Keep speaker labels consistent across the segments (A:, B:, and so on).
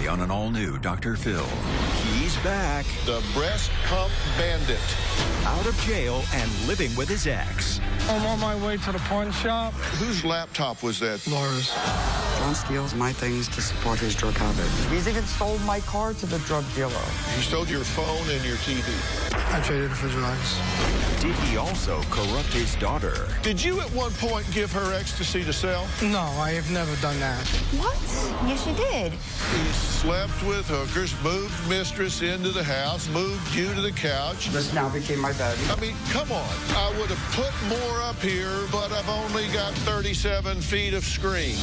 A: Today on an all-new Dr. Phil. He's back.
B: The breast pump bandit.
A: Out of jail and living with his ex.
C: I'm on my way to the pawn shop.
B: Whose laptop was that?
C: Laura's.
D: John steals my things to support his drug habit. He's even sold my car to the drug dealer.
B: He stole your phone and your TV.
C: I traded it for drugs.
A: Did he also corrupt his daughter?
B: Did you at one point give her ecstasy to sell?
C: No, I have never done that.
E: What? Yes, you did.
B: He slept with hookers, moved mistress into the house, moved you to the couch.
D: This now became my bed.
B: I mean, come on. I would have put more up here, but I've only got 37 feet of screen.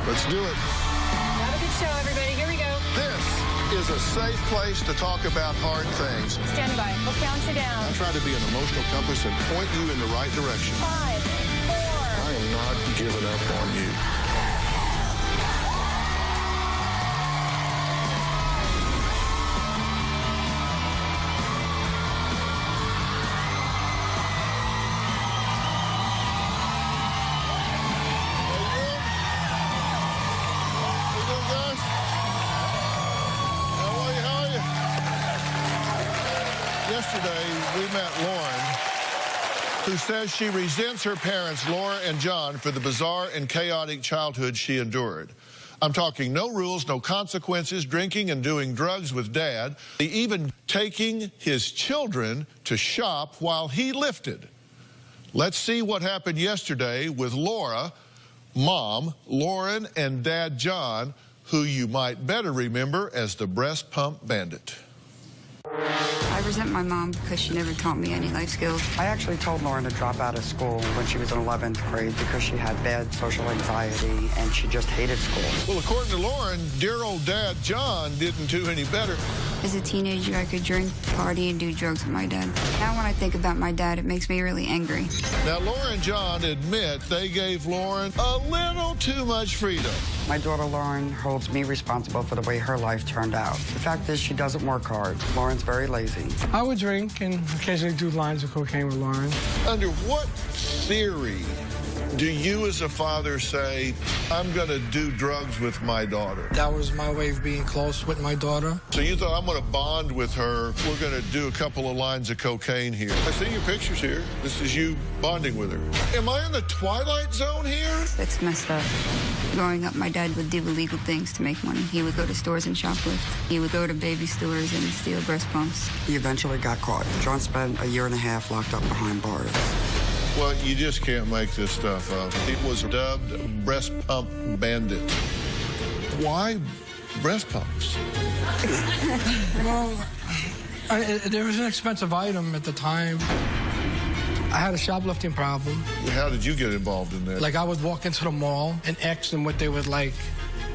B: Let's do it.
F: Have a good show, everybody. Here we go.
B: This is a safe place to talk about hard things.
F: Stand by. We'll count you down.
B: I try to be an emotional compass and point you in the right direction.
F: 5, 4.
B: I am not giving up on you. Yesterday, we met Lauren, who says she resents her parents, Laura and John, for the bizarre and chaotic childhood she endured. I'm talking no rules, no consequences, drinking and doing drugs with Dad, even taking his children to shop while he lifted. Let's see what happened yesterday with Laura, Mom, Lauren, and Dad John, who you might better remember as the breast pump bandit.
G: I resent my mom because she never taught me any life skills.
D: I actually told Lauren to drop out of school when she was in 11th grade because she had bad social anxiety and she just hated school.
B: Well, according to Lauren, dear old Dad John didn't do any better.
G: As a teenager, I could drink, party, and do drugs with my dad. Now when I think about my dad, it makes me really angry.
B: Now, Laura and John admit they gave Lauren a little too much freedom.
D: My daughter Lauren holds me responsible for the way her life turned out. The fact is she doesn't work hard. Lauren's very lazy.
C: I would drink and occasionally do lines of cocaine with Lauren.
B: Under what theory do you as a father say, I'm going to do drugs with my daughter?
C: That was my way of being close with my daughter.
B: So you thought, I'm going to bond with her. We're going to do a couple of lines of cocaine here. I see your pictures here. This is you bonding with her. Am I in the twilight zone here?
G: It's messed up. Growing up, my dad would do illegal things to make money. He would go to stores and shoplift. He would go to baby stores and steal breast pumps.
D: He eventually got caught. John spent a year and a half locked up behind bars.
B: Well, you just can't make this stuff up. It was dubbed breast pump bandit. Why breast pumps?
C: Well, there was an expensive item at the time. I had a shoplifting problem.
B: How did you get involved in that?
C: Like, I would walk into the mall and ask them what they would like,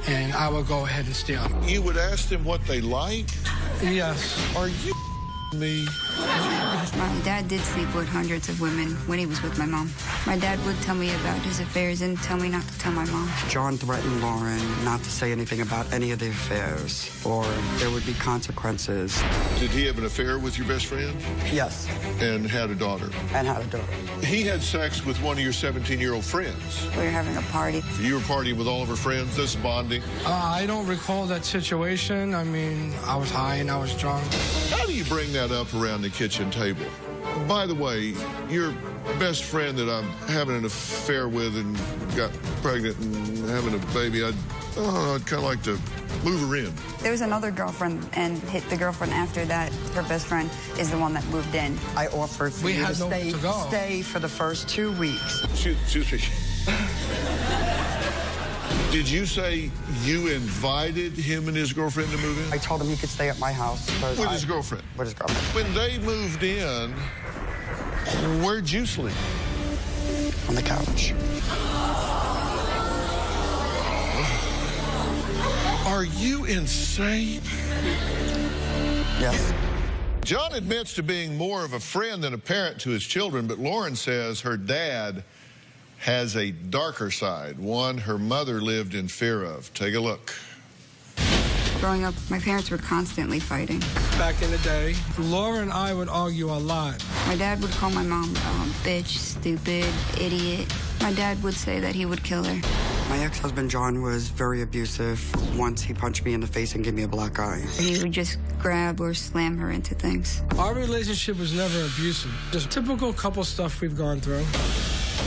C: and I would go ahead and steal.
B: You would ask them what they liked?
C: Yes.
B: Are you me?
G: My dad did sleep with hundreds of women when he was with my mom. My dad would tell me about his affairs and tell me not to tell my mom.
D: John threatened Lauren not to say anything about any of the affairs, or there would be consequences.
B: Did he have an affair with your best friend?
D: Yes.
B: And had a daughter?
D: And had a daughter.
B: He had sex with one of your 17-year-old friends.
G: We were having a party.
B: So you were partying with all of her friends, this bonding?
C: I don't recall that situation. I mean, I was high and I was drunk.
B: How do you bring that up around the kitchen table? By the way, your best friend that I'm having an affair with and got pregnant and having a baby, I'd kind of like to move her in.
G: There was another girlfriend, and the girlfriend after that, her best friend, is the one that moved in.
D: I offered for you to stay for the first 2 weeks.
B: Excuse me. Did you say you invited him and his girlfriend to move in?
D: I told him he could stay at my house.
B: With his girlfriend?
D: With his girlfriend.
B: When they moved in, where'd you sleep?
D: On the couch.
B: Are you insane?
D: Yes.
B: John admits to being more of a friend than a parent to his children, but Lauren says her dad has a darker side, one her mother lived in fear of. Take a look.
G: Growing up, my parents were constantly fighting.
C: Back in the day, Laura and I would argue a lot.
G: My dad would call my mom bitch, stupid, idiot. My dad would say that he would kill her.
D: My ex-husband, John, was very abusive. Once he punched me in the face and gave me a black eye.
G: He would just grab or slam her into things.
C: Our relationship was never abusive. Just typical couple stuff we've gone through.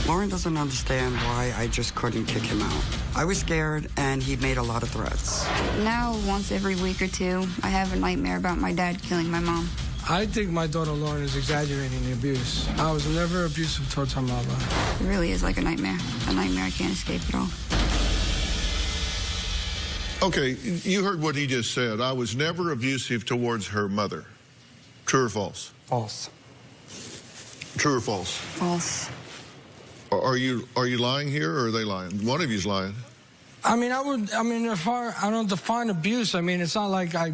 D: Lauren doesn't understand why I just couldn't kick him out. I was scared, and he made a lot of threats.
G: Now, once every week or two, I have a nightmare about my dad killing my mom.
C: I think my daughter Lauren is exaggerating the abuse. I was never abusive towards her mother.
G: It really is like a nightmare I can't escape at all.
B: Okay, you heard what he just said. I was never abusive towards her mother. True or false?
D: False.
B: True or false?
G: False.
B: Are you lying here, or are they lying? One of you's lying.
C: I mean, if I don't define abuse, I mean, it's not like I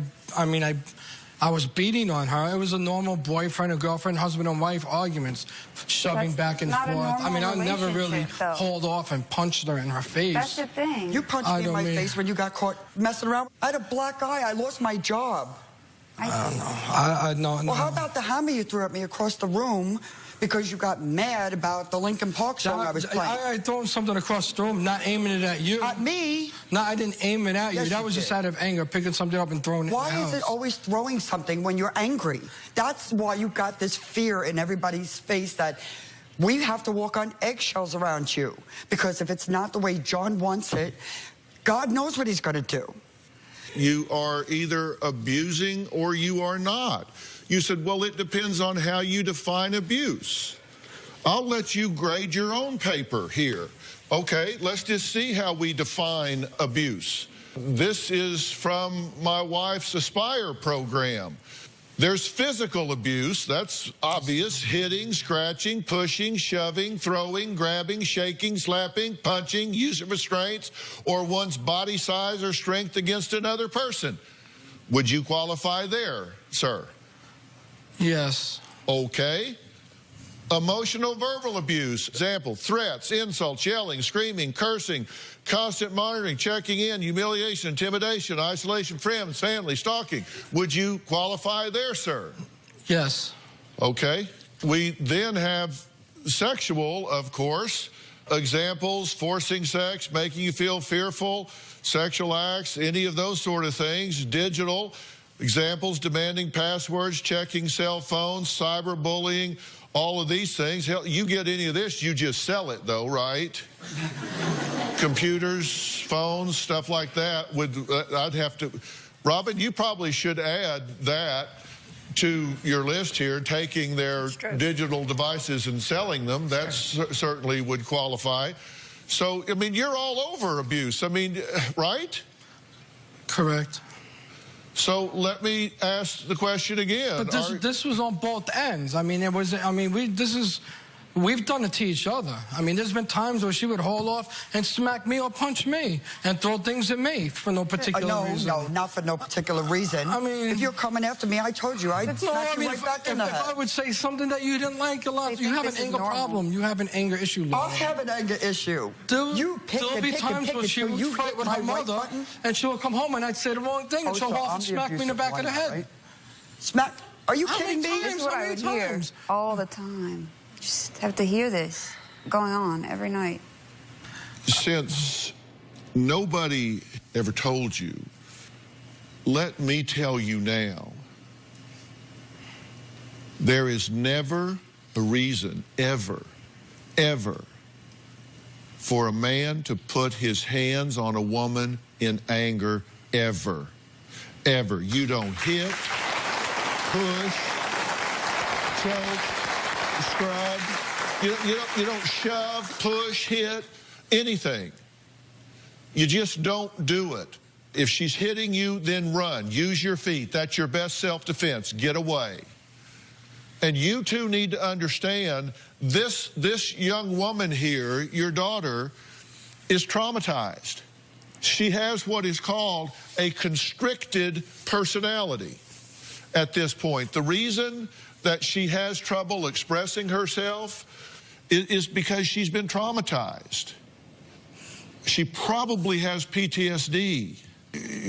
C: was beating on her. It was a normal boyfriend and girlfriend, husband and wife arguments, shoving back and forth. I mean, I never really hauled off and punched her in her face.
G: That's the thing.
D: You punched me in my face when you got caught messing around. I had a black eye. I lost my job.
C: I don't know.
D: Well, how about the hammer you threw at me across the room because you got mad about the Linkin Park song I was playing?
C: I threw something across the room, not aiming it at you.
D: At me?
C: No, I didn't aim it at you. That was just out of anger, picking something up and throwing it in the house.
D: Why is it always throwing something when you're angry? That's why you got this fear in everybody's face that we have to walk on eggshells around you. Because if it's not the way John wants it, God knows what he's going to do.
B: You are either abusing or you are not. You said, well, it depends on how you define abuse. I'll let you grade your own paper here. Okay, let's just see how we define abuse. This is from my wife's Aspire program. There's physical abuse, that's obvious: hitting, scratching, pushing, shoving, throwing, grabbing, shaking, slapping, punching, use of restraints, or one's body size or strength against another person. Would you qualify there, sir?
C: Yes.
B: Okay. Emotional verbal abuse, example: threats, insults, yelling, screaming, cursing, constant monitoring, checking in, humiliation, intimidation, isolation, friends, family, stalking. Would you qualify there, sir?
C: Yes.
B: Okay. We then have sexual, of course. Examples: forcing sex, making you feel fearful, sexual acts, any of those sort of things. Digital examples: demanding passwords, checking cell phones, cyberbullying, all of these things. Hell, you get any of this, you just sell it, though, right? Computers, phones, stuff like that. I'd have to... Robin, you probably should add that to your list here, taking their digital devices and selling them. That certainly would qualify. So, I mean, you're all over abuse. I mean, right?
C: Correct.
B: So let me ask the question again.
C: But this was on both ends. I mean, it was. I mean, we've done it to each other. I mean, there's been times where she would haul off and smack me or punch me and throw things at me for no particular reason.
D: No, not for no particular reason.
C: I mean,
D: if you're coming after me, I told you, I'd smack you right back in the head.
C: If I would say something that you didn't like a lot, you have an anger problem. You have an anger issue, Laura.
D: I have an anger issue.
C: There'll be times when she would fight with her mother, and she would come home and I'd say the wrong thing, and she'll off and smack me in the back of the head.
D: Right? Smack? Are you kidding me?
G: This is what I would hear all the time. Just have to hear this going on every night.
B: Since nobody ever told you, let me tell you now, there is never a reason, ever, for a man to put his hands on a woman in anger, ever. You don't hit, push, choke, scrub. You don't shove, push, hit, anything. You just don't do it. If she's hitting you, then run. Use your feet. That's your best self-defense. Get away. And you two need to understand this young woman here, your daughter, is traumatized. She has what is called a constricted personality at this point. The reason that she has trouble expressing herself is because she's been traumatized. She probably has PTSD.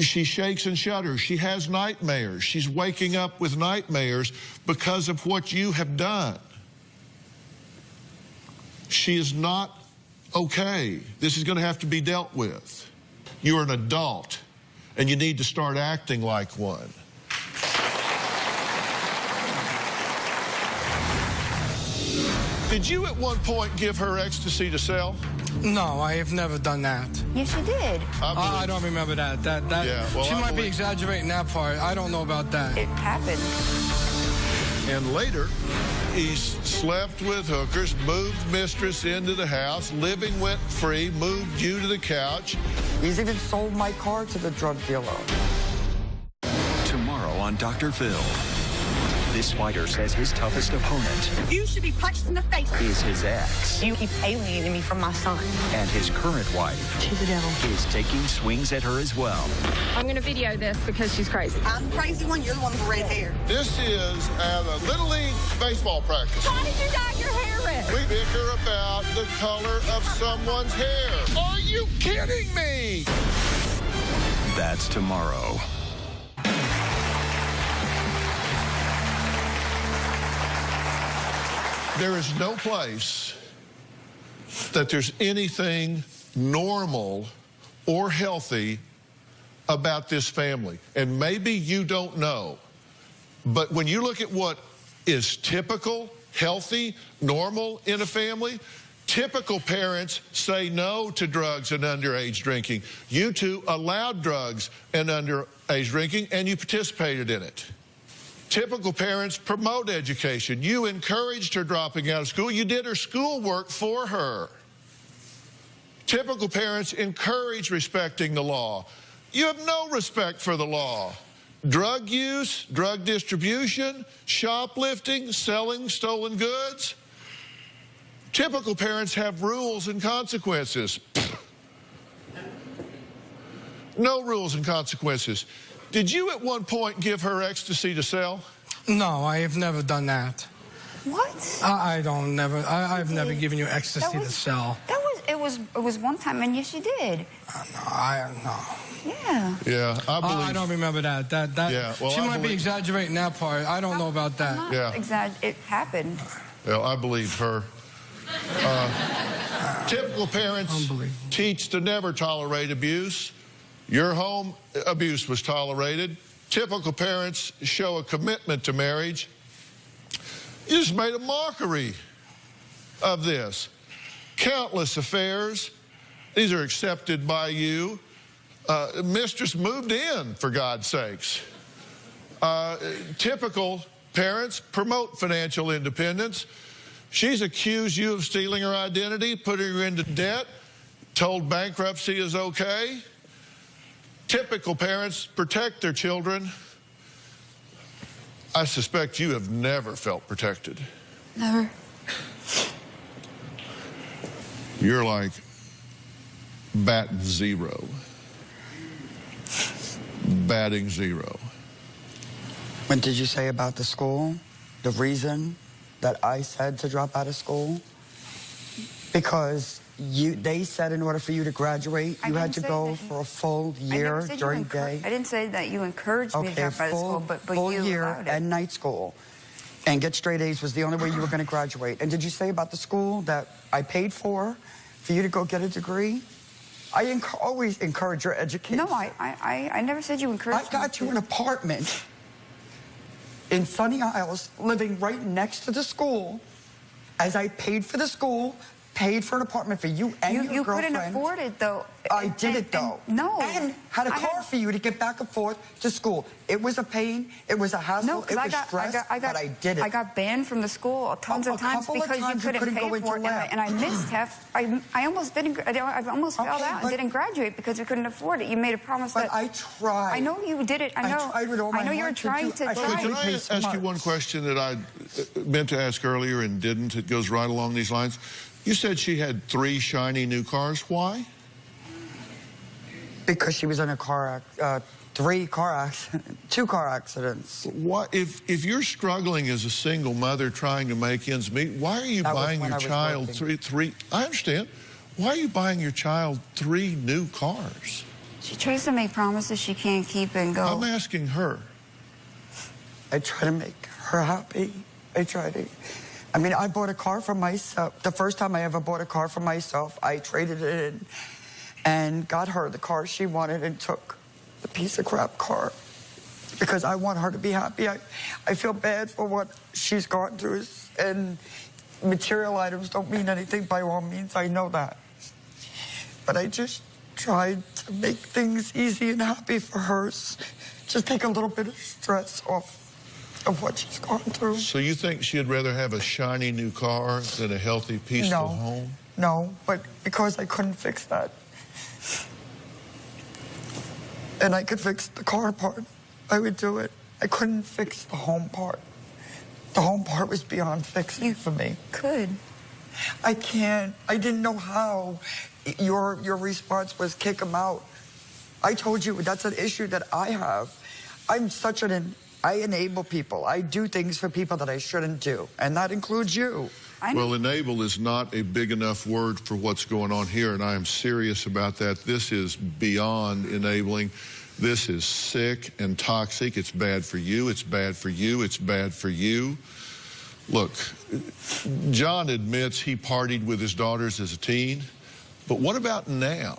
B: She shakes and shudders. She has nightmares. She's waking up with nightmares because of what you have done. She is not okay, this is going to have to be dealt with. You're an adult, and you need to start acting like one. Did you at one point give her ecstasy to sell?
C: No, I have never done that.
E: Yes, you did.
C: I don't remember that.
B: Yeah, well,
C: she might be exaggerating that part. I don't know about that.
E: It happened.
B: And later, he slept with hookers, moved mistress into the house, living went free, moved you to the couch.
D: He's even sold my car to the drug dealer.
A: Tomorrow on Dr. Phil. This fighter says his toughest opponent
H: You should be punched in the face.
A: is his ex.
H: You keep alienating me from my son.
A: And his current wife
H: She's the devil.
A: is taking swings at her as well.
F: I'm going to video this because she's crazy.
H: I'm the crazy one. You're the one with the red hair.
B: This is at a Little League baseball practice.
F: Why did you dye your hair red?
B: We bicker about the color of someone's hair. Are you kidding me?
A: That's tomorrow.
B: There is no place that there's anything normal or healthy about this family. And maybe you don't know, but when you look at what is typical, healthy, normal in a family, typical parents say no to drugs and underage drinking. You two allowed drugs and underage drinking, and you participated in it. Typical parents promote education. You encouraged her dropping out of school. You did her schoolwork for her. Typical parents encourage respecting the law. You have no respect for the law. Drug use, drug distribution, shoplifting, selling stolen goods. Typical parents have rules and consequences. No rules and consequences. Did you at one point give her ecstasy to sell?
C: No, I have never done that.
E: What?
C: I've never given you ecstasy to sell.
G: It was one time, and yes, you did.
C: No.
G: Yeah.
B: Yeah, I believe.
C: I don't remember that.
B: Yeah, well,
C: she
B: I
C: might be
B: believe-
C: exaggerating that part. I don't know about that.
B: Yeah.
G: It happened.
B: Well, I believe her. Typical parents teach to never tolerate abuse. Your home abuse was tolerated. Typical parents show a commitment to marriage. You just made a mockery of this. Countless affairs. These are accepted by you. Mistress moved in, for God's sakes. Typical parents promote financial independence. She's accused you of stealing her identity, putting her into debt, told bankruptcy is okay. Typical parents protect their children. I suspect you have never felt protected.
G: Never.
B: You're like batting zero. Batting zero.
D: What did you say about the school? The reason that I said to drop out of school? Because they said in order for you to graduate, you had to go for a full year during the day.
G: I didn't say that you encouraged me to drop out of school, but
D: full
G: you
D: year
G: allowed it.
D: and night school. And get straight A's was the only way you were going to graduate. And did you say about the school that I paid for you to go get a degree? I always encourage your education.
G: No, I never said you encouraged me.
D: I got you an apartment in Sunny Isles, living right next to the school, as I paid for the school, paid for an apartment for you and your girlfriend.
G: You couldn't afford it, though.
D: I did it, though.
G: No.
D: And had a car for you to get back and forth to school. It was a pain. It was a hassle.
G: No,
D: it was stress, but I did it.
G: I got banned from the school tons of times because you couldn't pay for it, and I missed half. I almost didn't. I almost failed out and didn't graduate because we couldn't afford it. You made a promise
D: but
G: that.
D: I tried.
G: I know you did it. I know.
D: I tried with all my
G: I know you were
D: heart
G: trying to.
B: Can I ask you one question that I meant to ask earlier and didn't? It goes right along these lines. You said she had 3 shiny new cars. Why?
D: Because she was in a car, 2 car accidents.
B: Why, if you're struggling as a single mother trying to make ends meet, why are you buying your child three? I understand. Why are you buying your child 3 new cars?
G: She tries to make promises she can't keep and go.
B: I'm asking her.
D: I try to make her happy. I try to I mean, I bought a car for myself. The first time I ever bought a car for myself, I traded it in and got her the car she wanted and took the piece of crap car because I want her to be happy. I feel bad for what she's gone through, and material items don't mean anything by all means. I know that. But I just tried to make things easy and happy for her. Just take a little bit of stress off of what she's gone through.
B: So you think she'd rather have a shiny new car than a healthy, peaceful home?
D: No, but because I couldn't fix that. And I could fix the car part, I would do it. I couldn't fix the home part. The home part was beyond fixing for me.
G: Could.
D: I can't. I didn't know how. Your response was kick him out. I told you that's an issue that I have. I'm such I enable people. I do things for people that I shouldn't do, and that includes you.
B: Well, enable is not a big enough word for what's going on here, and I am serious about that. This is beyond enabling. This is sick and toxic. It's bad for you. It's bad for you. It's bad for you. Look, John admits he partied with his daughters as a teen, but what about now?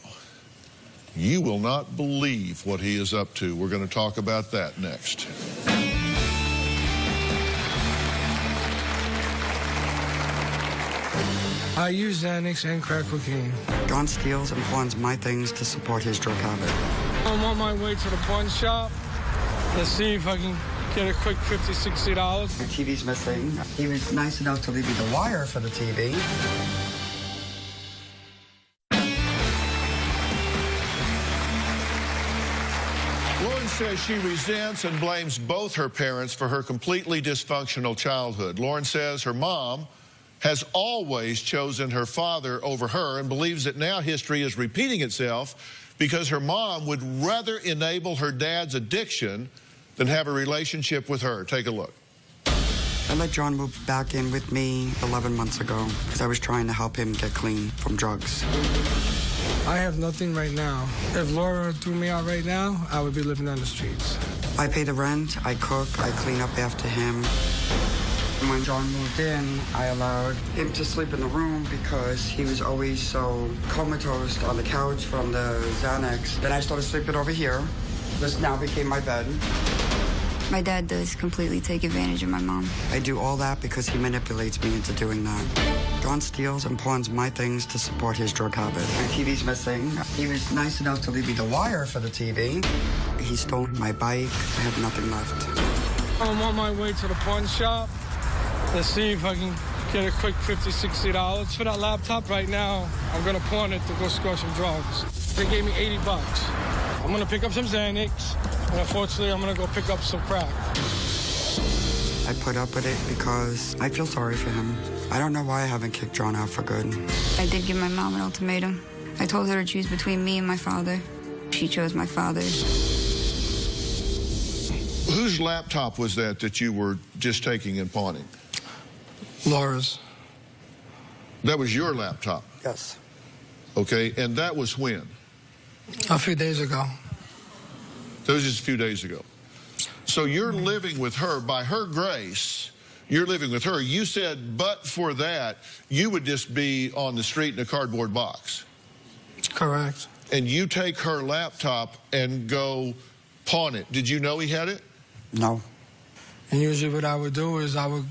B: You will not believe what he is up to. We're going to talk about that next.
C: I use Xanax and crack cocaine.
D: John steals and pawns my things to support his drug habit.
C: I'm on my way to the pawn shop. Let's see if I can get a quick $50, $60.
D: The TV's missing. He was nice enough to leave me the wire for the TV.
B: Lauren says she resents and blames both her parents for her completely dysfunctional childhood. Lauren says her mom has always chosen her father over her and believes that now history is repeating itself because her mom would rather enable her dad's addiction than have a relationship with her. Take a look.
D: I let John move back in with me 11 months ago because I was trying to help him get clean from drugs.
C: I have nothing right now. If Laura threw me out right now, I would be living on the streets.
D: I pay the rent, I cook, I clean up after him. When John moved in, I allowed him to sleep in the room because he was always so comatose on the couch from the Xanax. Then I started sleeping over here. This now became my bed.
G: My dad does completely take advantage of my mom.
D: I do all that because he manipulates me into doing that. John steals and pawns my things to support his drug habit. My TV's missing. He was nice enough to leave me the wire for the TV. He stole my bike. I have nothing left.
C: I'm on my way to the pawn shop. Let's see if I can get a quick $50, $60 for that laptop right now. I'm gonna pawn it to go score some drugs. They gave me $80. I'm gonna pick up some Xanax, and unfortunately, I'm gonna go pick up some crack.
D: I put up with it because I feel sorry for him. I don't know why I haven't kicked John out for good.
G: I did give my mom an ultimatum. I told her to choose between me and my father. She chose my father.
B: Whose laptop was that you were just taking and pawning?
C: Laura's.
B: That was your laptop?
D: Yes.
B: Okay, and that was when?
C: A few days ago.
B: That was just a few days ago. So you're living with her. By her grace, you're living with her. You said, but for that, you would just be on the street in a cardboard box.
C: Correct.
B: And you take her laptop and go pawn it. Did you know he had it?
D: No.
C: And usually what I would do is I would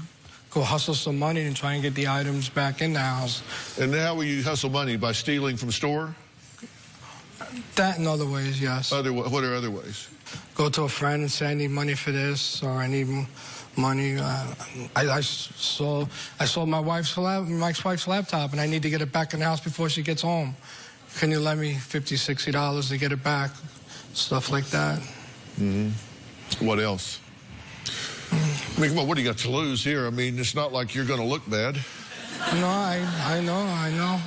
C: go hustle some money and try and get the items back in the house.
B: And how will you hustle money? By stealing from store?
C: That and other ways, yes.
B: What are other ways?
C: Go to a friend and say, I need money for this, or I need money. I sold my wife's laptop, and I need to get it back in the house before she gets home. Can you lend me $50, $60 to get it back? Stuff like that.
B: Mm-hmm. What else? I mean, come on, what do you got to lose here? I mean, it's not like you're going to look bad.
C: No, I know.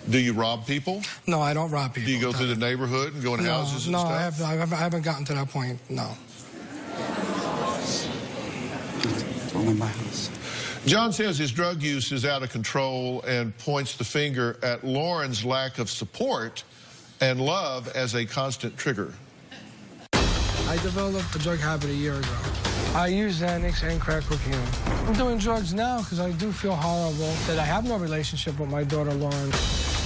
B: Do you rob people?
C: No, I don't rob people.
B: Do you go through the neighborhood and go in houses and stuff?
C: No, I haven't gotten to that point, no.
D: It's all in my house.
B: John says his drug use is out of control and points the finger at Lauren's lack of support and love as a constant trigger.
C: I developed a drug habit a year ago. I use Xanax and crack cocaine. I'm doing drugs now because I do feel horrible that I have no relationship with my daughter, Lauren.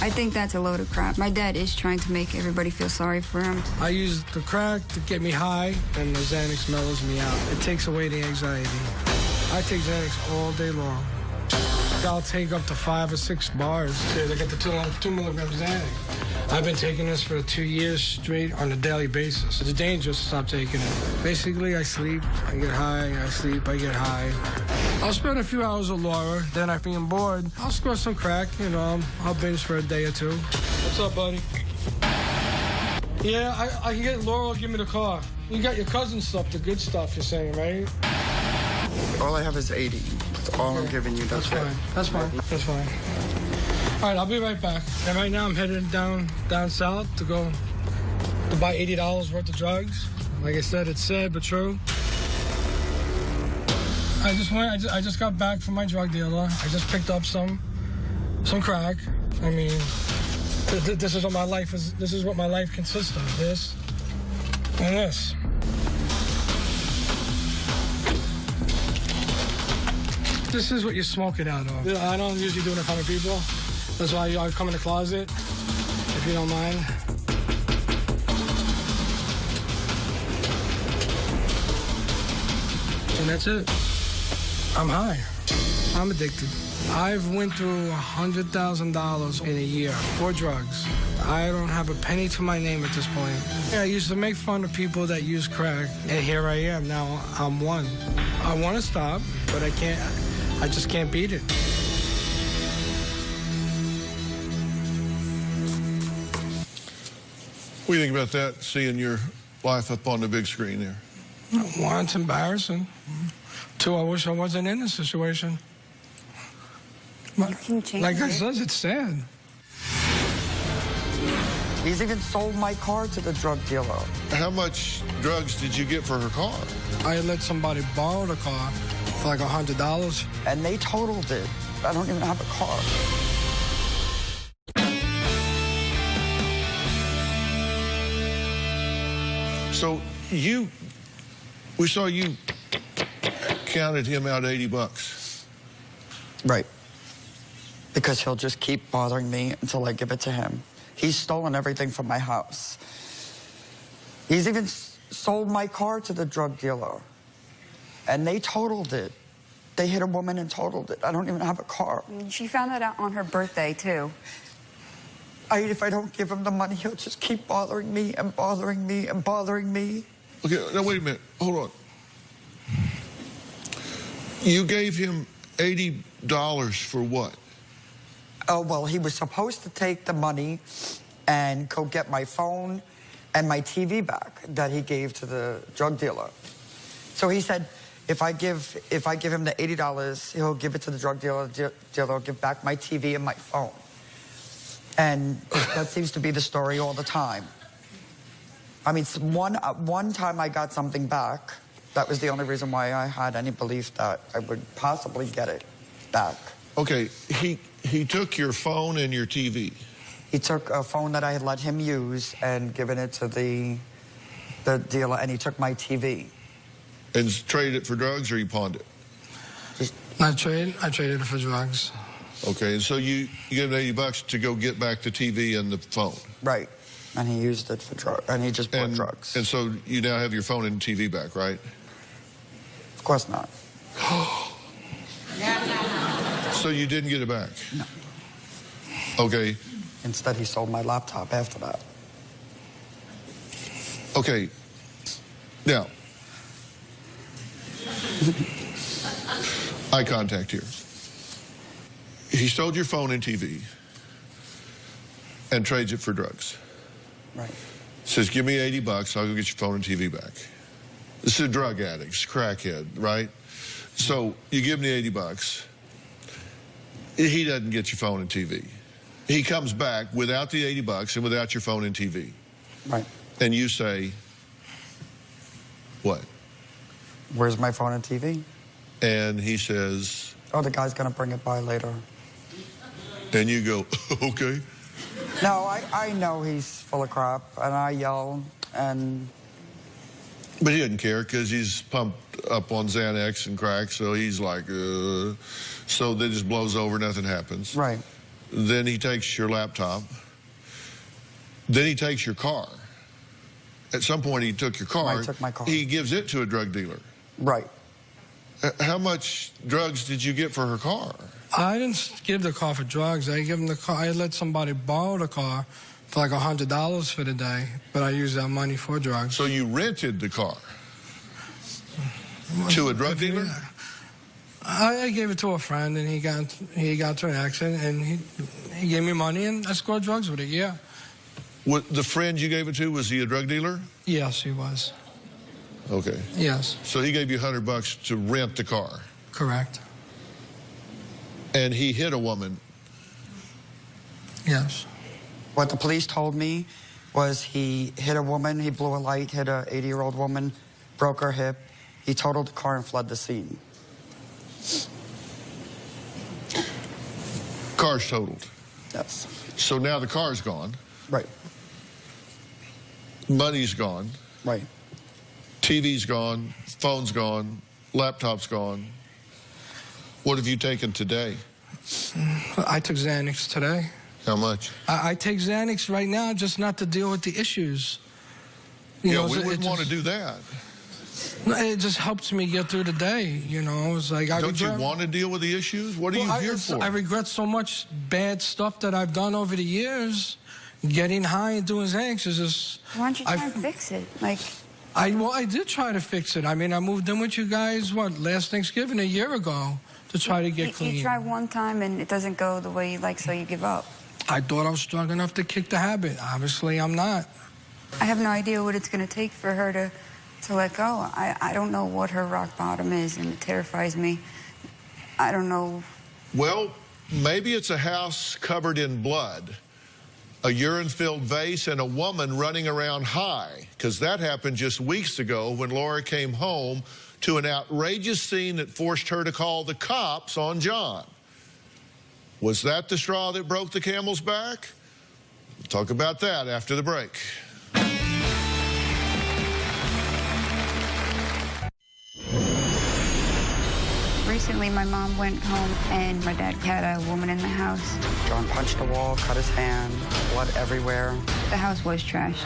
G: I think that's a load of crap. My dad is trying to make everybody feel sorry for him.
C: I use the crack to get me high, and the Xanax mellows me out. It takes away the anxiety. I take Xanax all day long. I'll take up to 5 or 6 bars. Here, they got the 2 milligrams Xanax. I've been taking this for 2 years straight on a daily basis. It's dangerous to stop taking it. Basically, I sleep, I get high, I sleep, I get high. I'll spend a few hours with Laura, then if I'm bored, I'll score some crack, you know, I'll binge for a day or two. What's up, buddy? Yeah, I can get Laura to give me the car. You got your cousin's stuff, the good stuff you're saying, right?
D: All I have is 80. That's all I'm giving you.
C: That's fine. That's fine. That's fine. All right, I'll be right back. And right now I'm headed down south to go to buy $80 worth of drugs. Like I said, it's sad but true. I just got back from my drug dealer. I just picked up some crack. I mean, this is what my life is. This is what my life consists of. This and this. This is what you smoke it out of. I don't usually do it in front of people. That's why I come in the closet, if you don't mind. And that's it. I'm high. I'm addicted. I've went through $100,000 in a year for drugs. I don't have a penny to my name at this point. Yeah, I used to make fun of people that use crack, and here I am. Now I'm one. I want to stop, but I can't. I just can't beat it.
B: What do you think about that, seeing your life up on the big screen there?
C: One, it's embarrassing. Two, I wish I wasn't in this situation.
G: You can change
C: like I
G: it.
C: said, it's sad.
D: He's even sold my car to the drug dealer.
B: How much drugs did you get for her car?
C: I let somebody borrow the car for like $100.
D: And they totaled it. I don't even have a car.
B: So we saw you counted him out $80.
D: Right. Because he'll just keep bothering me until I give it to him. He's stolen everything from my house. He's even sold my car to the drug dealer. And they totaled it. They hit a woman and totaled it. I don't even have a car.
G: She found that out on her birthday, too.
D: If I don't give him the money, he'll just keep bothering me and bothering me and bothering me.
B: Okay, now wait a minute. Hold on. You gave him $80 for what?
D: Oh, well, he was supposed to take the money and go get my phone and my TV back that he gave to the drug dealer. So he said, if I give him the $80, he'll give it to the drug dealer. Dealer will give back my TV and my phone. And that seems to be the story all the time. I mean, one time I got something back. That was the only reason why I had any belief that I would possibly get it back.
B: Okay, he took your phone and your TV.
D: He took a phone that I had let him use and given it to the dealer, and he took my TV.
B: And traded it for drugs, or you pawned it?
C: I traded it for drugs.
B: Okay, and so you gave him $80 to go get back the TV and the phone.
D: Right, and he used it for drugs, and he just bought drugs.
B: And so you now have your phone and TV back, right?
D: Of course not.
B: So you didn't get it back?
D: No.
B: Okay.
D: Instead, he sold my laptop after that.
B: Okay. Now, eye contact here. He stole your phone and TV and trades it for drugs.
D: Right.
B: Says, give me $80, I'll go get your phone and TV back. This is a drug addict, crackhead, right? So you give him the $80. He doesn't get your phone and TV. He comes back without the $80 and without your phone and TV.
D: Right.
B: And you say, what?
D: Where's my phone and TV?
B: And he says...
D: Oh, the guy's going to bring it by later.
B: And you go, okay.
D: No, I know he's full of crap, and I yell, and
B: But he doesn't care because he's pumped up on Xanax and crack, so he's like, so that just blows over, nothing happens.
D: Right.
B: Then he takes your laptop. Then he takes your car. At some point, he took your car.
D: He took my car.
B: He gives it to a drug dealer.
D: Right.
B: How much drugs did you get for her car?
C: I didn't give the car for drugs. I give him the car. I let somebody borrow the car for like $100 for the day, but I used that money for drugs.
B: So you rented the car to a drug dealer?
C: I gave it to a friend, and he got to an accident, and he gave me money, and I scored drugs with it. Yeah.
B: What, the friend you gave it to, was he a drug dealer?
C: Yes, he was.
B: Okay.
C: Yes.
B: So he gave you $100 to rent the car.
C: Correct.
B: And he hit a woman.
C: Yes.
D: What the police told me was he hit a woman, he blew a light, hit a 80-year-old woman, broke her hip. He totaled the car and fled the scene.
B: Car's totaled.
D: Yes.
B: So now the car's gone.
D: Right.
B: Money's gone.
D: Right.
B: TV's gone. Phone's gone. Laptop's gone. What have you taken today?
C: I took Xanax today.
B: How much?
C: I take Xanax right now just not to deal with the issues.
B: We wouldn't want to do that.
C: It just helps me get through the day, you know. It's like
B: Don't you want to deal with the issues? What are you here for?
C: I regret so much bad stuff that I've done over the years. Getting high and doing Xanax is just...
G: Why don't you try and fix it? Like...
C: I did try to fix it. I mean, I moved in with you guys, last Thanksgiving, a year ago, to try to get clean.
G: You try one time and it doesn't go the way you like, so you give up.
C: I thought I was strong enough to kick the habit. Obviously, I'm not.
G: I have no idea what it's going to take for her to let go. I don't know what her rock bottom is, and it terrifies me. I don't know.
B: Well, maybe it's a house covered in blood, a urine-filled vase, and a woman running around high, because that happened just weeks ago when Laura came home to an outrageous scene that forced her to call the cops on John. Was that the straw that broke the camel's back? We'll talk about that after the break.
G: Recently, my mom went home, and my dad had a woman in the house.
D: John punched the wall, cut his hand, blood everywhere.
G: The house was trashed.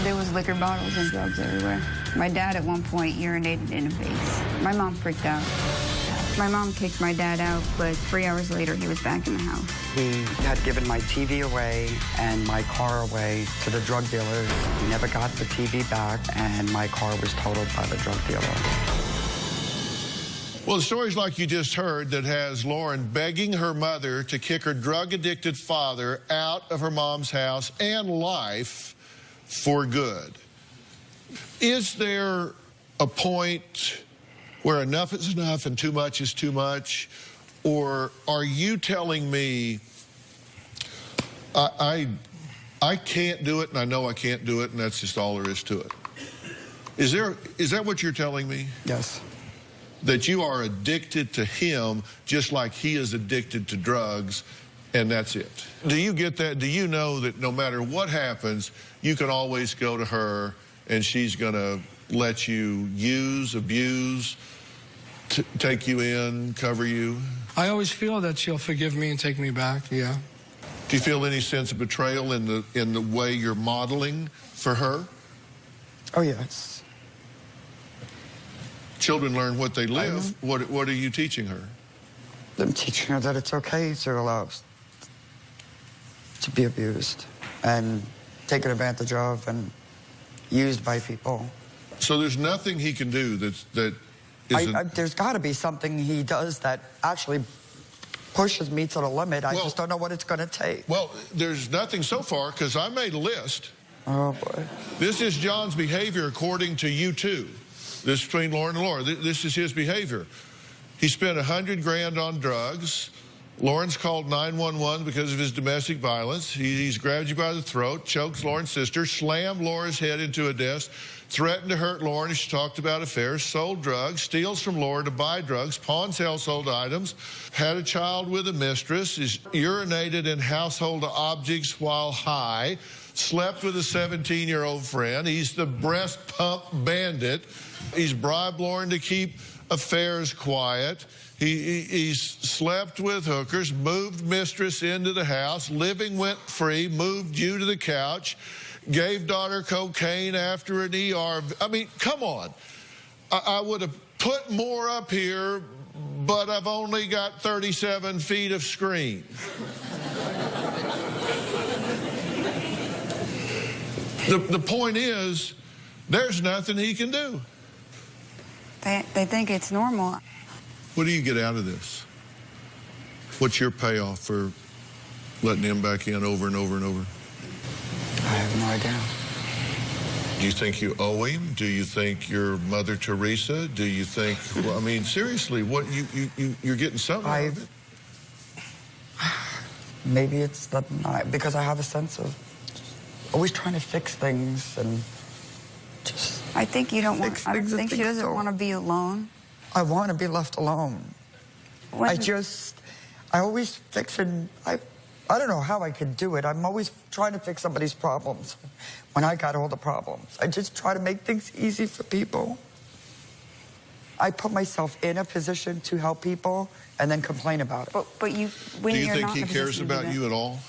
G: There was liquor bottles and drugs everywhere. My dad, at one point, urinated in a vase. My mom freaked out. My mom kicked my dad out, but 3 hours later, he was back in the house.
D: He had given my TV away and my car away to the drug dealers. He never got the TV back, and my car was totaled by the drug dealer.
B: Well, the story's like you just heard that has Lauren begging her mother to kick her drug-addicted father out of her mom's house and life for good. Is there a point where enough is enough and too much is too much? Or are you telling me I can't do it and I know I can't do it and that's just all there is to it? Is that what you're telling me?
D: Yes.
B: That you are addicted to him just like he is addicted to drugs, and that's it. Do you get that? Do you know that no matter what happens, you can always go to her and she's going to let you use, abuse, take you in, cover you?
C: I always feel that she'll forgive me and take me back, yeah.
B: Do you feel any sense of betrayal in the way you're modeling for her?
D: Oh, yes.
B: Children learn what they live. What are you teaching her?
D: I'm teaching her that it's okay to allow to be abused and taken advantage of and used by people.
B: So there's nothing he can do that isn't...
D: There's got to be something he does that actually pushes me to the limit. I just don't know what it's going to take.
B: Well, there's nothing so far, because I made a list.
D: Oh, boy.
B: This is John's behavior according to you two. This is between Lauren and Laura. This is his behavior. He spent $100,000 on drugs. Lauren's called 911 because of his domestic violence. He's grabbed you by the throat, choked Lauren's sister, slammed Laura's head into a desk, threatened to hurt Lauren as she talked about affairs, sold drugs, steals from Laura to buy drugs, pawns household items, had a child with a mistress, is urinated in household objects while high, slept with a 17-year-old friend. He's the breast pump bandit. He's bribed Lauren to keep affairs quiet. He's slept with hookers, moved mistress into the house, living went free, moved you to the couch, gave daughter cocaine after an ER. I mean, come on. I would have put more up here, but I've only got 37 feet of screen. The point is, there's nothing he can do.
G: They think it's normal.
B: What do you get out of this? What's your payoff for letting him back in over and over and over?
D: I have no idea.
B: Do you think you owe him? Do you think you're Mother Teresa? Do you think, well, I mean, seriously, what you're getting something out of it?
D: Maybe it's because I have a sense of always trying to fix things and just.
G: I think you don't want. I think she doesn't want to be alone.
D: I want to be left alone. I always fix and I don't know how I could do it. I'm always trying to fix somebody's problems when I got all the problems. I just try to make things easy for people. I put myself in a position to help people and then complain about it.
G: But you, when
B: do you
G: you're
B: think
G: not
B: he
G: in a
B: cares
G: position to do
B: about
G: that.
B: you at all?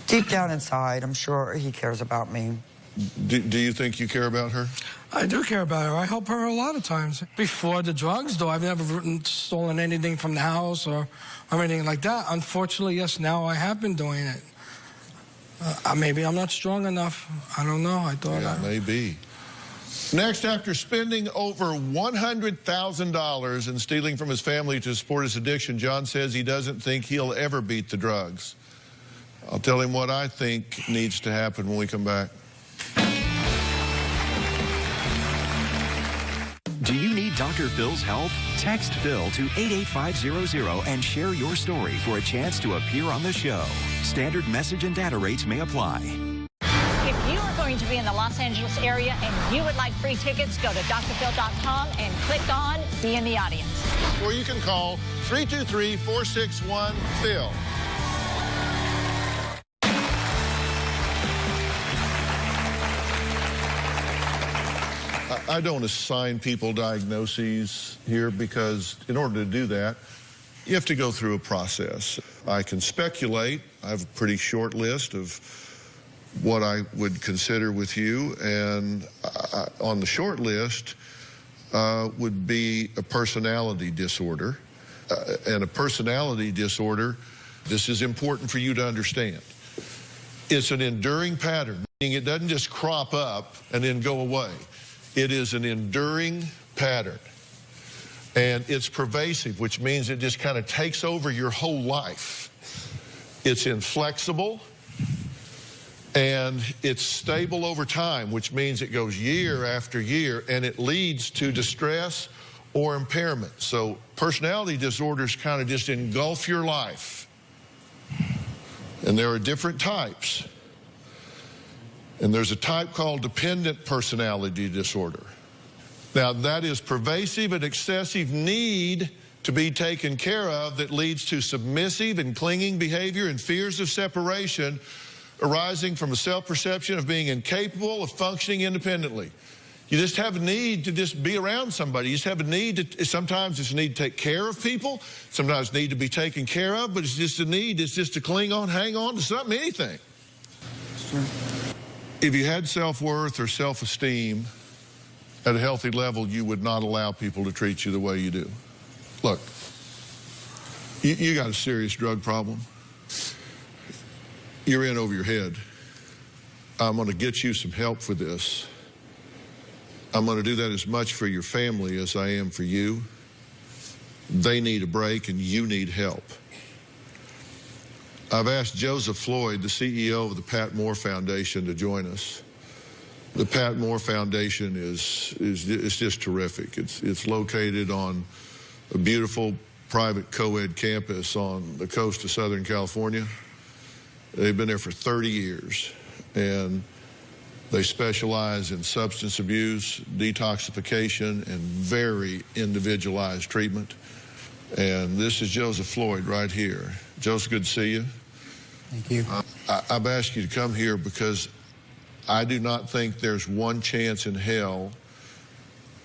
D: Deep down inside, I'm sure he cares about me.
B: Do you think you care about her?
C: I do care about her. I help her a lot of times. Before the drugs, though, I've never stolen anything from the house or anything like that. Unfortunately, yes, now I have been doing it. Maybe I'm not strong enough. I don't know. I thought
B: Yeah, maybe. Next, after spending over $100,000 and stealing from his family to support his addiction, John says he doesn't think he'll ever beat the drugs. I'll tell him what I think needs to happen when we come back.
A: Do you need Dr. Phil's help? Text Phil to 88500 and share your story for a chance to appear on the show. Standard message and data rates may apply.
I: If you are going to be in the Los Angeles area and you would like free tickets, go to drphil.com and click on Be in the Audience.
B: Or you can call 323-461-PHIL. I don't assign people diagnoses here because in order to do that, you have to go through a process. I can speculate. I have a pretty short list of what I would consider with you, and on the short list would be a personality disorder. And a personality disorder, this is important for you to understand. It's an enduring pattern, meaning it doesn't just crop up and then go away. It is an enduring pattern, and it's pervasive, which means it just kind of takes over your whole life. It's inflexible, and it's stable over time, which means it goes year after year, and it leads to distress or impairment. So personality disorders kind of just engulf your life, and there are different types. And there's a type called dependent personality disorder. Now, that is pervasive and excessive need to be taken care of that leads to submissive and clinging behavior and fears of separation arising from a self-perception of being incapable of functioning independently. You just have a need to just be around somebody. You just have a need to, sometimes it's a need to take care of people. Sometimes it's a need to be taken care of, but it's just a need. It's just to cling on, hang on to something, anything.
D: Sure.
B: If you had self-worth or self-esteem at a healthy level, you would not allow people to treat you the way you do. Look, you got a serious drug problem. You're in over your head. I'm going to get you some help for this. I'm going to do that as much for your family as I am for you. They need a break and you need help. I've asked Joseph Floyd, the CEO of the Pat Moore Foundation, to join us. The Pat Moore Foundation is just terrific. It's located on a beautiful private co-ed campus on the coast of Southern California. They've been there for 30 years, and they specialize in substance abuse, detoxification, and very individualized treatment. And this is Joseph Floyd right here. Joseph, good to see you.
J: Thank you.
B: I've asked you to come here because I do not think there's one chance in hell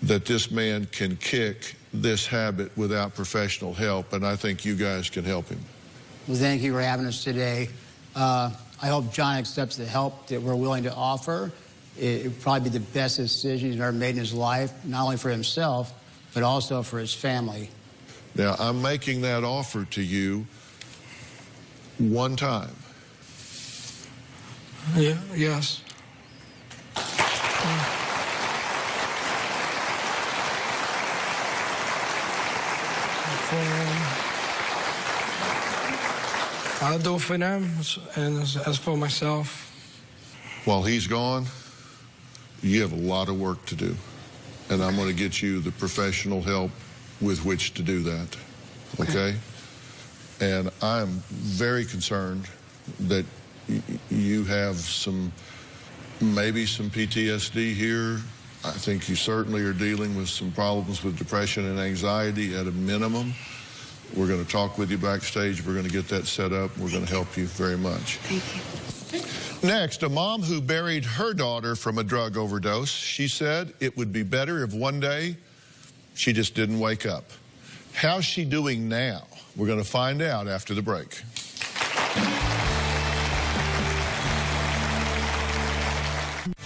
B: that this man can kick this habit without professional help, and I think you guys can help him.
J: Well, thank you for having us today. I hope John accepts the help that we're willing to offer. It would probably be the best decision he's ever made in his life, not only for himself, but also for his family.
B: Now, I'm making that offer to you one time.
C: Yeah, yes. I'll do it for them, and as for myself.
B: While he's gone, you have a lot of work to do, and I'm going to get you the professional help with which to do that, okay? And I'm very concerned that you have maybe some PTSD here. I think you certainly are dealing with some problems with depression and anxiety at a minimum. We're going to talk with you backstage. We're going to get that set up. We're going to help you very much.
D: Thank you.
B: Next, a mom who buried her daughter from a drug overdose. She said it would be better if one day she just didn't wake up. How's she doing now? We're going to find out after the break.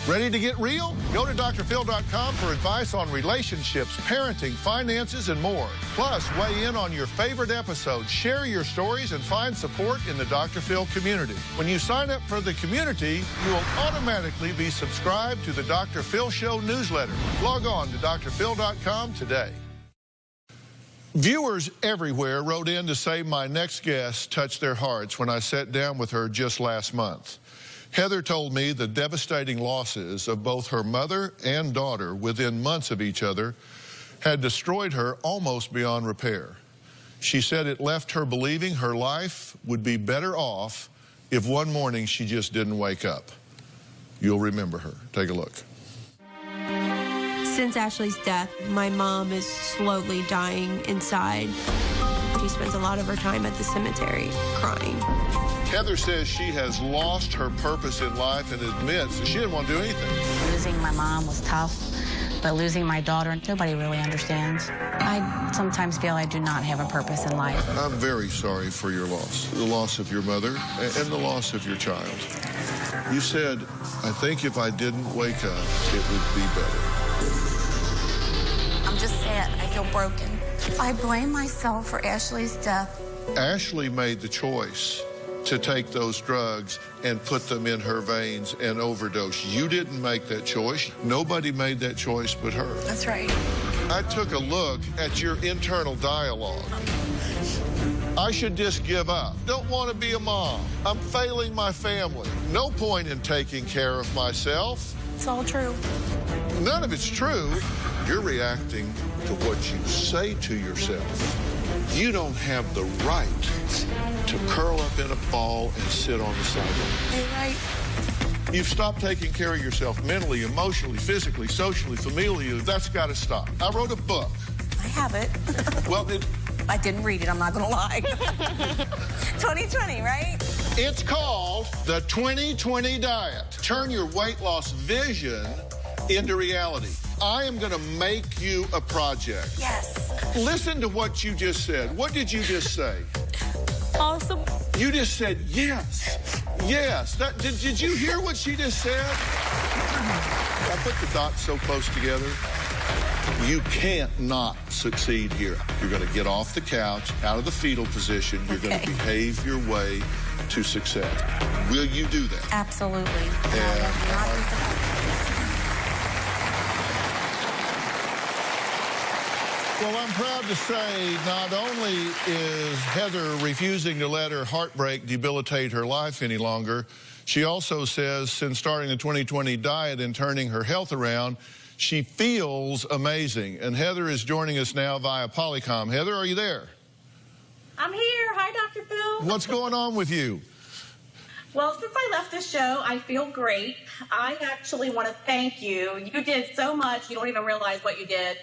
B: Ready to get real? Go to drphil.com for advice on relationships, parenting, finances, and more. Plus, weigh in on your favorite episodes, share your stories, and find support in the Dr. Phil community. When you sign up for the community, you will automatically be subscribed to the Dr. Phil Show newsletter. Log on to drphil.com today. Viewers everywhere wrote in to say my next guest touched their hearts when I sat down with her just last month. Heather told me the devastating losses of both her mother and daughter within months of each other had destroyed her almost beyond repair. She said it left her believing her life would be better off if one morning she just didn't wake up. You'll remember her. Take a look.
K: Since Ashley's death, my mom is slowly dying inside. She spends a lot of her time at the cemetery crying.
B: Heather says she has lost her purpose in life and admits that she didn't want to do anything.
L: Losing my mom was tough, but losing my daughter, nobody really understands. I sometimes feel I do not have a purpose in life.
B: I'm very sorry for your loss, the loss of your mother and the loss of your child. You said, I think if I didn't wake up, it would be better.
M: I'm just sad. I feel broken. I blame myself for Ashley's death.
B: Ashley made the choice to take those drugs and put them in her veins and overdose. You didn't make that choice. Nobody made that choice but her.
M: That's right.
B: I took a look at your internal dialogue. I should just give up. Don't want to be a mom. I'm failing my family. No point in taking care of myself.
M: It's all true.
B: None of it's true. You're reacting to what you say to yourself. You don't have the right to curl up in a ball and sit on the sidewalk.
M: You're right.
B: You've stopped taking care of yourself mentally, emotionally, physically, socially, familially. That's got to stop. I wrote a book.
M: I have it.
B: Well,
M: I didn't read it, I'm not going to lie. 2020, right?
B: It's called the 2020 Diet. Turn your weight loss vision into reality. I am going to make you a project.
M: Yes.
B: Listen to what you just said. What did you just say?
M: Awesome.
B: You just said yes. Yes. Did you hear what she just said? I put the dots so close together. You can't not succeed here. You're going to get off the couch, out of the fetal position. You're going to behave your way to success. Will you do that?
M: Absolutely.
B: Well, I'm proud to say not only is Heather refusing to let her heartbreak debilitate her life any longer, she also says since starting the 2020 diet and turning her health around, she feels amazing. And Heather is joining us now via Polycom. Heather, are you there?
N: I'm here. Hi, Dr. Phil.
B: What's going on with you?
N: Well, since I left the show, I feel great. I actually want to thank you. You did so much. You don't even realize what you did.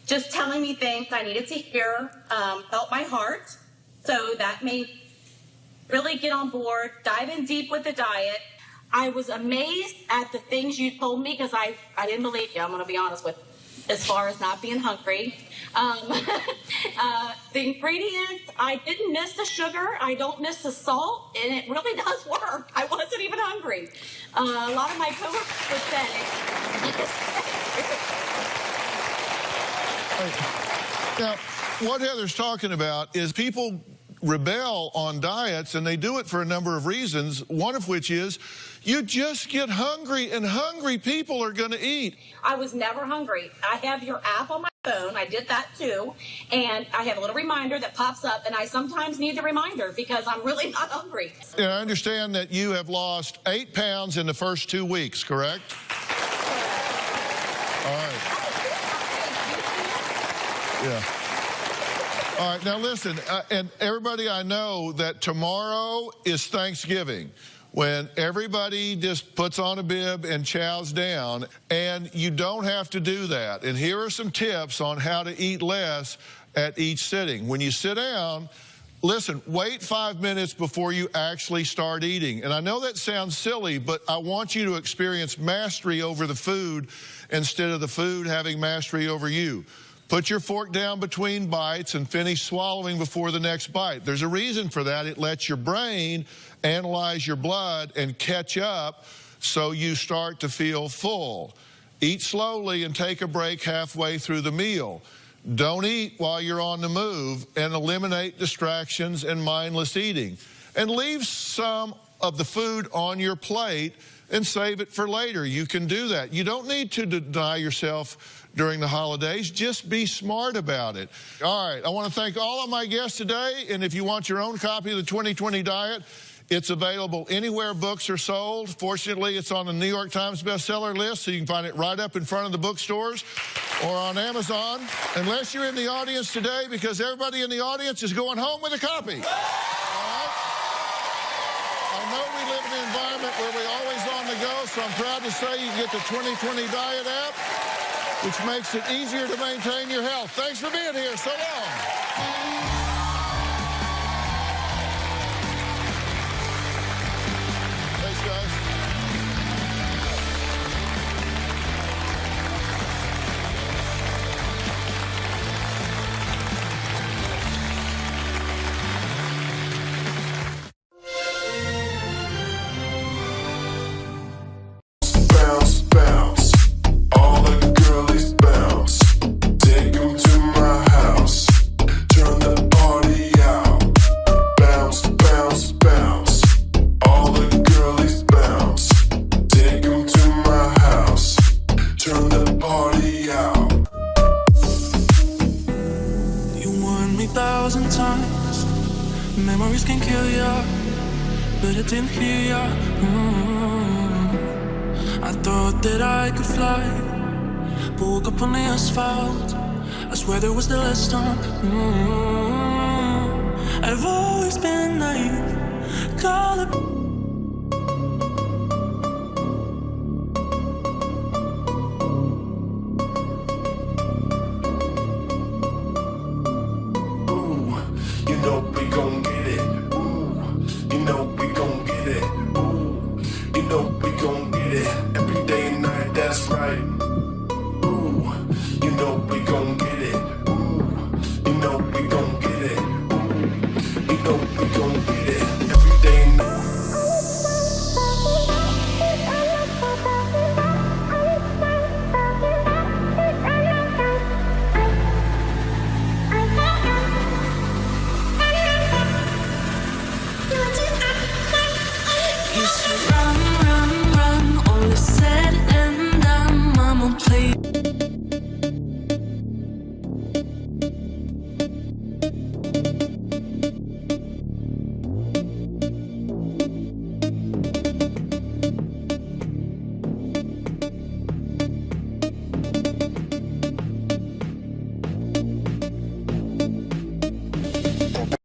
N: Just telling me things I needed to hear helped my heart. So that made really get on board, dive in deep with the diet. I was amazed at the things you told me because I didn't believe you, I'm going to be honest with you, as far as not being hungry. The ingredients, I didn't miss the sugar, I don't miss the salt, and it really does work. I wasn't even hungry. A lot of my coworkers would say.
B: Now, what Heather's talking about is people rebel on diets, and they do it for a number of reasons, one of which is you just get hungry, and hungry people are going to eat.
N: I was never hungry. I have your app on my phone. I did that too. And I have a little reminder that pops up, and I sometimes need the reminder because I'm really not hungry.
B: And I understand that you have lost 8 pounds in the first 2 weeks, correct? All right. Yeah. All right, now listen, and everybody, I know that tomorrow is Thanksgiving, when everybody just puts on a bib and chows down, and you don't have to do that. And here are some tips on how to eat less at each sitting. When you sit down, listen, wait 5 minutes before you actually start eating. And I know that sounds silly, but I want you to experience mastery over the food instead of the food having mastery over you. Put your fork down between bites and finish swallowing before the next bite. There's a reason for that. It lets your brain analyze your blood and catch up so you start to feel full. Eat slowly and take a break halfway through the meal. Don't eat while you're on the move, and eliminate distractions and mindless eating. And leave some of the food on your plate and save it for later. You can do that. You don't need to deny yourself during the holidays. Just be smart about it. All right, I want to thank all of my guests today, and if you want your own copy of the 2020 Diet, it's available anywhere books are sold. Fortunately, it's on the New York Times bestseller list, so you can find it right up in front of the bookstores or on Amazon, unless you're in the audience today, because everybody in the audience is going home with a copy. I know we live in an environment where we're always on the go, so I'm proud to say you can get the 2020 Diet app, which makes it easier to maintain your health. Thanks for being here. So long. Thanks, guys.
O: Bounce, bounce, all the girlies bounce. Take them to my house, turn the party out. Bounce, bounce, bounce, all the girlies bounce. Take them to my house, turn the party out.
P: You won me 1,000 times. Memories can kill ya, but it didn't hear ya. I thought that I could fly, but woke up on the asphalt. I swear there was the last time. I've always been naive. Call it